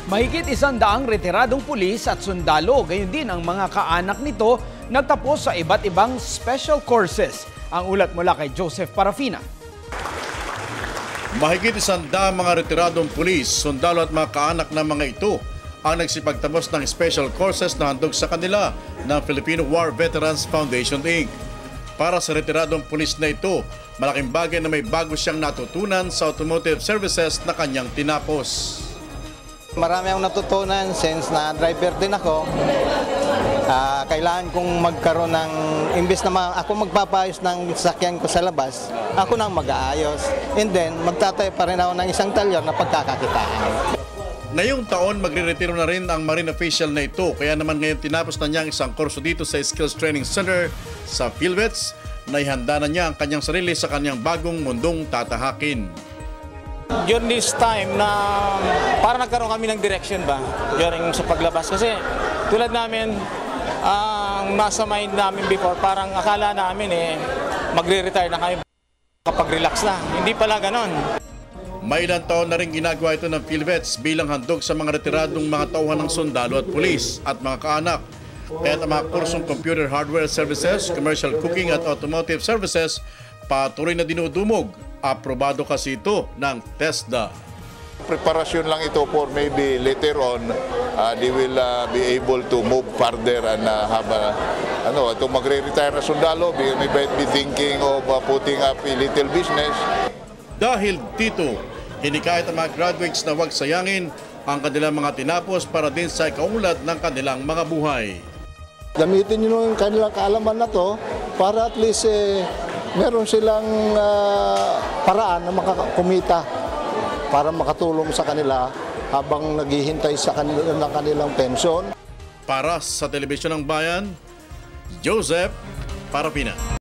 Mahigit 100 retiradong pulis at sundalo, gayon din ang mga kaanak nito, nagtapos sa iba't ibang special courses. Ang ulat mula kay Joseph Parafina. Mahigit 100 mga retiradong pulis, sundalo at mga kaanak ng mga ito ang nagsipagtapos ng special courses na handog sa kanila ng Filipino War Veterans Foundation Inc. Para sa retiradong pulis na ito, malaking bagay na may bago siyang natutunan sa automotive services na kanyang tinapos. Marami akong natutunan since na driver din ako. Kailangan kong magkaroon ng, imbes na ako magpapayos ng sasakyan ko sa labas, ako nang mag-aayos. And then, magtatayo pa rin ako ng isang talyer na pagkakakitaan. Ngayong taon, magre-retiro na rin ang marine official na ito. Kaya naman ngayon tinapos na niya ang isang kurso dito sa Skills Training Center sa PhilVets na ihanda na niya ang kanyang sarili sa kanyang bagong mundong tatahakin. During this time na parang nagkaroon kami ng direction ba during sa paglabas. Kasi tulad namin, ang nasa mind namin before, parang akala namin magre-retire na kayo kapag relax na. Hindi pala ganon. May ilang taon na rin ginagawa ito ng PhilVets bilang handog sa mga retiradong mga tauhan ng sundalo at pulis at mga kaanak. Kaya ang mga kursong computer hardware services, commercial cooking at automotive services patuloy na dinudumog. Aprobado kasi ito ng TESDA. Preparasyon lang ito for maybe later on they will be able to move further and have ito magre-retire na sundalo, may might be thinking of putting up a little business. Dahil dito, hinikayat ang mga graduates na huwag sayangin ang kanilang mga tinapos para din sa kaunlad ng kanilang mga buhay. Gamitin nyo yung kanilang kaalaman na to para at least meron silang paraan na makakumita para makatulong sa kanila habang naghihintay sa kanilang pensyon. Para sa Telebisyon ng Bayan, Joseph Parafina.